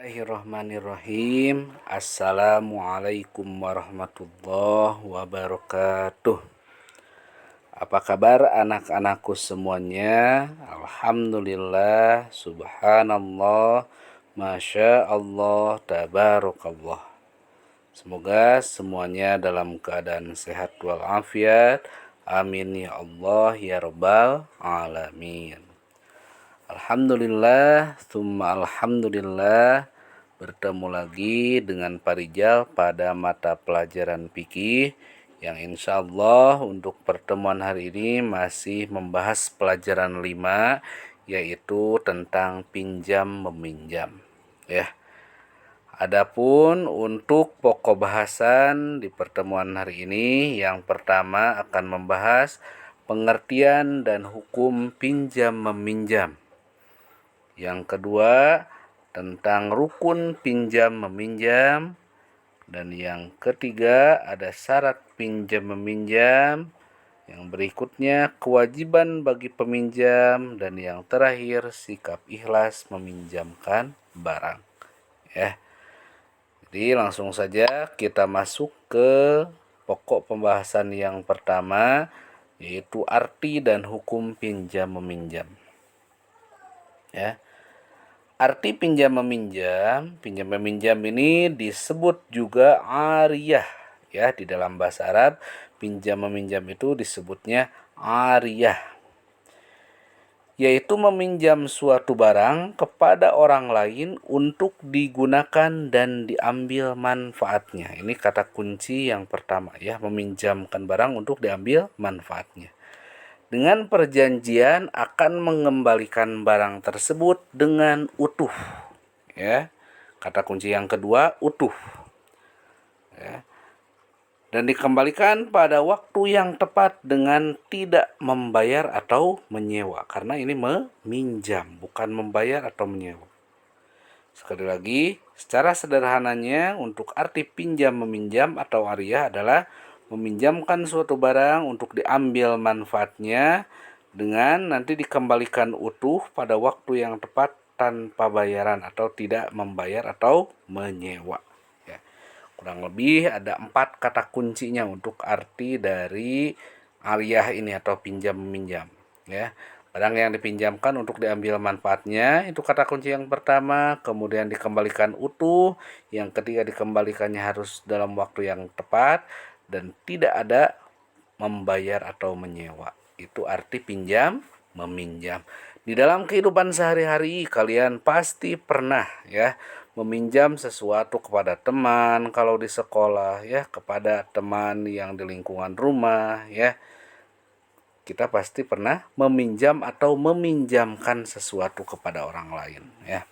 Bismillahirrahmanirrahim. Assalamualaikum warahmatullahi wabarakatuh. Apa kabar anak-anakku semuanya? Alhamdulillah, subhanallah, masya Allah, tabarakallah. Semoga semuanya dalam keadaan sehat walafiat. Amin ya Allah ya rabbal alamin. Alhamdulillah, tsumma alhamdulillah, bertemu lagi dengan Pak Rijal pada mata pelajaran fikih yang insya Allah untuk pertemuan hari ini masih membahas pelajaran 5, yaitu tentang pinjam meminjam. Ya. Adapun untuk pokok bahasan di pertemuan hari ini, yang pertama akan membahas pengertian dan hukum pinjam meminjam. Yang kedua tentang rukun pinjam meminjam, dan yang ketiga ada syarat pinjam meminjam. Yang berikutnya kewajiban bagi peminjam, dan yang terakhir sikap ikhlas meminjamkan barang. Ya. Jadi langsung saja kita masuk ke pokok pembahasan yang pertama, yaitu arti dan hukum pinjam meminjam. Ya. Arti pinjam meminjam ini disebut juga ariyah. Ya, di dalam bahasa Arab pinjam meminjam itu disebutnya ariyah, yaitu meminjam suatu barang kepada orang lain untuk digunakan dan diambil manfaatnya. Ini kata kunci yang pertama, ya, meminjamkan barang untuk diambil manfaatnya. Dengan perjanjian akan mengembalikan barang tersebut dengan utuh. Ya. Kata kunci yang kedua, utuh. Ya. Dan dikembalikan pada waktu yang tepat dengan tidak membayar atau menyewa. Karena ini meminjam, bukan membayar atau menyewa. Sekali lagi, secara sederhananya untuk arti pinjam meminjam atau ariyah adalah meminjamkan suatu barang untuk diambil manfaatnya dengan nanti dikembalikan utuh pada waktu yang tepat tanpa bayaran atau tidak membayar atau menyewa. Ya. Kurang lebih ada 4 kata kuncinya untuk arti dari ariyah ini atau pinjam meminjam. Ya. Barang yang dipinjamkan untuk diambil manfaatnya, itu kata kunci yang pertama. Kemudian dikembalikan utuh. Yang ketiga dikembalikannya harus dalam waktu yang tepat. Dan tidak ada membayar atau menyewa. Itu arti pinjam meminjam. Di dalam kehidupan sehari-hari kalian pasti pernah, ya, meminjam sesuatu kepada teman kalau di sekolah, ya, kepada teman yang di lingkungan rumah, ya. Kita pasti pernah meminjam atau meminjamkan sesuatu kepada orang lain, ya.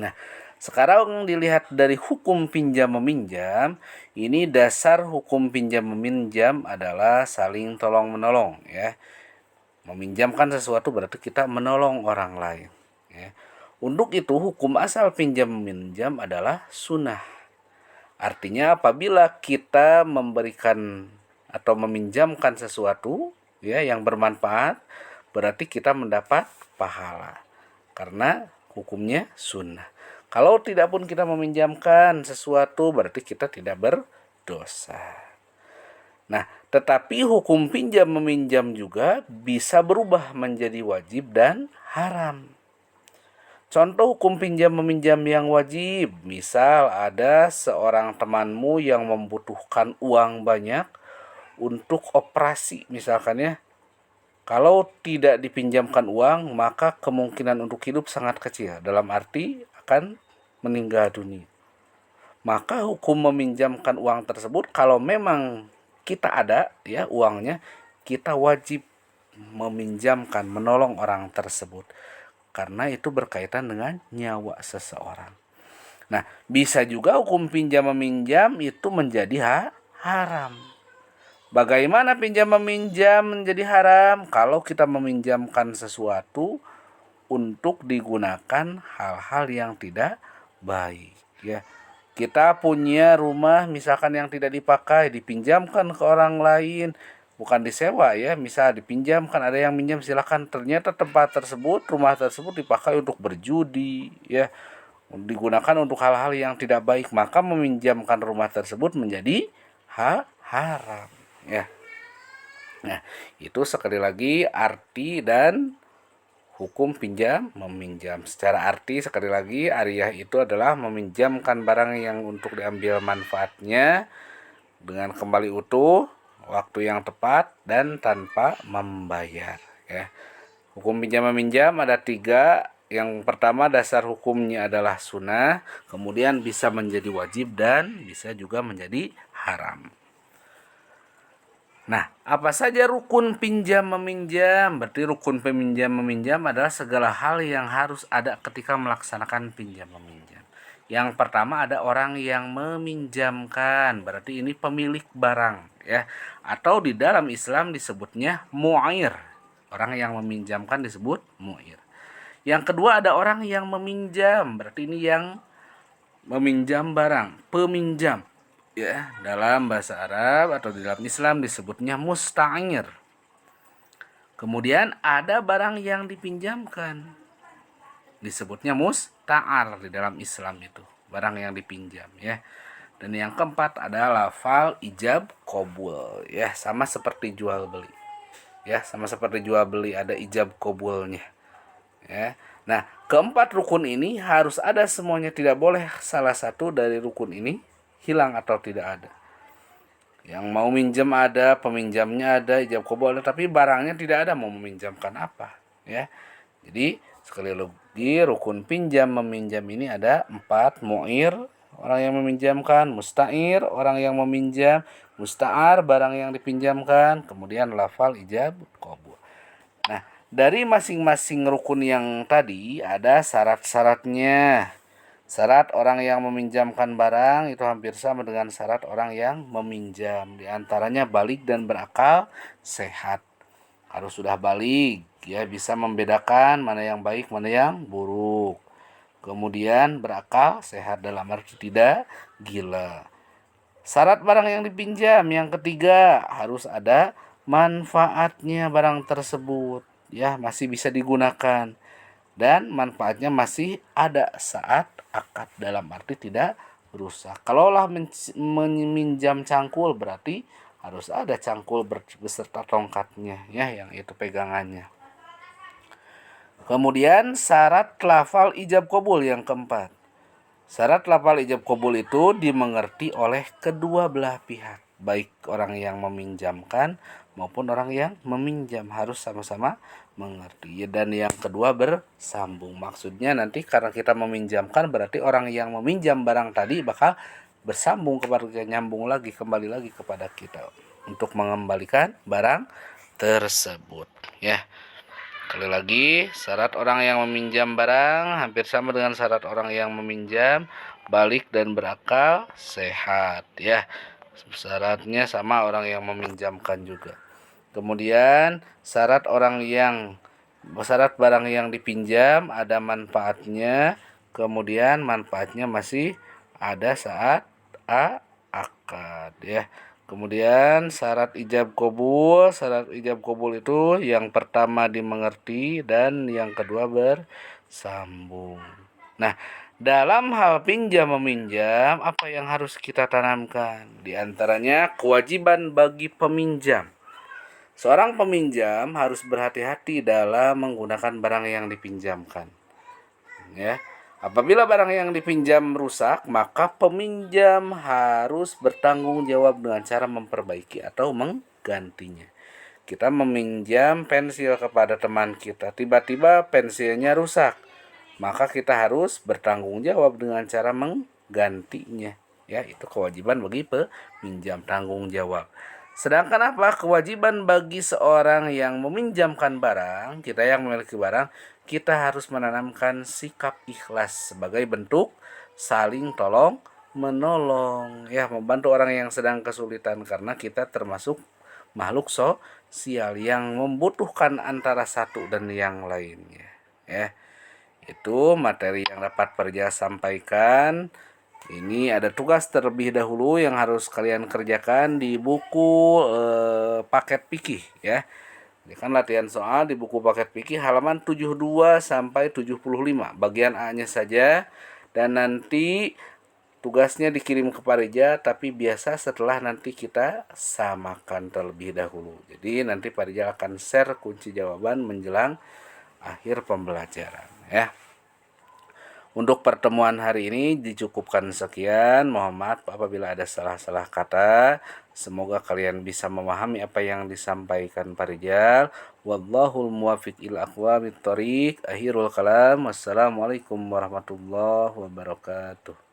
Nah, sekarang dilihat dari hukum pinjam meminjam, ini dasar hukum pinjam meminjam adalah saling tolong menolong, ya. Meminjamkan sesuatu berarti kita menolong orang lain, ya. Untuk itu hukum asal pinjam meminjam adalah sunnah. Artinya apabila kita memberikan atau meminjamkan sesuatu, ya, yang bermanfaat, berarti kita mendapat pahala karena hukumnya sunnah. Kalau tidak pun kita meminjamkan sesuatu, berarti kita tidak berdosa. Nah, tetapi hukum pinjam meminjam juga bisa berubah menjadi wajib dan haram. Contoh hukum pinjam meminjam yang wajib, misal ada seorang temanmu yang membutuhkan uang banyak untuk operasi misalkan, ya. Kalau tidak dipinjamkan uang, maka kemungkinan untuk hidup sangat kecil, dalam arti akan meninggal dunia. Maka hukum meminjamkan uang tersebut, kalau memang kita ada, ya, uangnya, kita wajib meminjamkan, menolong orang tersebut. Karena itu berkaitan dengan nyawa seseorang. Nah, bisa juga hukum pinjam meminjam itu menjadi haram. Bagaimana pinjam meminjam menjadi haram? Kalau kita meminjamkan sesuatu untuk digunakan hal-hal yang tidak baik, ya. Kita punya rumah misalkan yang tidak dipakai, dipinjamkan ke orang lain, bukan disewa, ya, misal dipinjamkan, ada yang minjam, silakan, ternyata tempat tersebut, rumah tersebut dipakai untuk berjudi, ya, digunakan untuk hal-hal yang tidak baik, maka meminjamkan rumah tersebut menjadi haram, ya. Nah, itu sekali lagi arti dan hukum pinjam meminjam. Secara arti sekali lagi, ariyah itu adalah meminjamkan barang yang untuk diambil manfaatnya dengan kembali utuh, waktu yang tepat, dan tanpa membayar, ya. Hukum pinjam meminjam ada 3. Yang pertama, dasar hukumnya adalah sunnah, kemudian bisa menjadi wajib, dan bisa juga menjadi haram. Nah, apa saja rukun pinjam meminjam? Berarti rukun peminjam meminjam adalah segala hal yang harus ada ketika melaksanakan pinjam meminjam. Yang pertama ada orang yang meminjamkan, berarti ini pemilik barang, ya. Atau di dalam Islam disebutnya mu'ir. Orang yang meminjamkan disebut mu'ir. Yang kedua ada orang yang meminjam, berarti ini yang meminjam barang, peminjam. Ya, dalam bahasa Arab atau di dalam Islam disebutnya musta'ir. Kemudian ada barang yang dipinjamkan, disebutnya musta'ar di dalam Islam itu, barang yang dipinjam, ya. Dan yang keempat ada lafal ijab qabul, ya, sama seperti jual beli. Ya, sama seperti jual beli ada ijab qabulnya. Ya. Nah, keempat rukun ini harus ada semuanya, tidak boleh salah satu dari rukun ini hilang atau tidak ada. Yang mau minjem ada, peminjamnya ada, ijab qabul ada, tapi barangnya tidak ada, mau meminjamkan apa, ya. Jadi sekali lagi rukun pinjam meminjam ini ada 4: mu'ir, orang yang meminjamkan; musta'ir, orang yang meminjam; musta'ar, barang yang dipinjamkan; kemudian lafal ijab qabul. Nah, dari masing-masing rukun yang tadi ada syarat-syaratnya. Syarat orang yang meminjamkan barang itu hampir sama dengan syarat orang yang meminjam. Di antaranya balik dan berakal sehat. Harus sudah balik, ya, bisa membedakan mana yang baik, mana yang buruk. Kemudian berakal sehat dalam arti tidak gila. Syarat barang yang dipinjam yang ketiga, harus ada manfaatnya barang tersebut, ya, masih bisa digunakan dan manfaatnya masih ada saat akad, dalam arti tidak rusak. Kalaulah meminjam cangkul, berarti harus ada cangkul beserta tongkatnya, ya, yang itu pegangannya. Kemudian syarat lafal ijab qabul yang keempat. Syarat lafal ijab qabul itu dimengerti oleh kedua belah pihak, baik orang yang meminjamkan maupun orang yang meminjam, harus sama-sama mengerti. Dan yang kedua bersambung. Maksudnya nanti karena kita meminjamkan, berarti orang yang meminjam barang tadi bakal bersambung kepada, nyambung lagi, kembali lagi kepada kita untuk mengembalikan barang tersebut, ya. Sekali lagi, syarat orang yang meminjam barang hampir sama dengan syarat orang yang meminjam, balik dan berakal sehat, ya. Syaratnya sama orang yang meminjamkan juga. Kemudian syarat barang yang dipinjam ada manfaatnya, kemudian manfaatnya masih ada saat akad, ya. Kemudian syarat ijab qabul itu yang pertama dimengerti dan yang kedua bersambung. Nah, dalam hal pinjam meminjam, apa yang harus kita tanamkan? Di antaranya kewajiban bagi peminjam. Seorang peminjam harus berhati-hati dalam menggunakan barang yang dipinjamkan, ya. Apabila barang yang dipinjam rusak, maka peminjam harus bertanggung jawab dengan cara memperbaiki atau menggantinya. Kita meminjam pensil kepada teman kita, tiba-tiba pensilnya rusak, maka kita harus bertanggung jawab dengan cara menggantinya, ya. Itu kewajiban bagi peminjam, tanggung jawab. Sedangkan apa kewajiban bagi seorang yang meminjamkan barang, kita yang memiliki barang, kita harus menanamkan sikap ikhlas sebagai bentuk saling tolong menolong, ya, membantu orang yang sedang kesulitan, karena kita termasuk makhluk sosial yang membutuhkan antara satu dan yang lainnya, ya. Itu materi yang dapat Parja sampaikan. Ini ada tugas terlebih dahulu yang harus kalian kerjakan di buku paket fikih, ya. Ini kan latihan soal di buku paket fikih halaman 72 sampai 75. Bagian A-nya saja dan nanti tugasnya dikirim ke Parija, tapi biasa setelah nanti kita samakan terlebih dahulu. Jadi nanti Parija akan share kunci jawaban menjelang akhir pembelajaran ya. Untuk pertemuan hari ini dicukupkan sekian. Mohon maaf apabila ada salah-salah kata. Semoga kalian bisa memahami apa yang disampaikan Parijal. Wallahul muwafiq ila aqwamit thoriq. Akhirul kalam. Wassalamualaikum warahmatullahi wabarakatuh.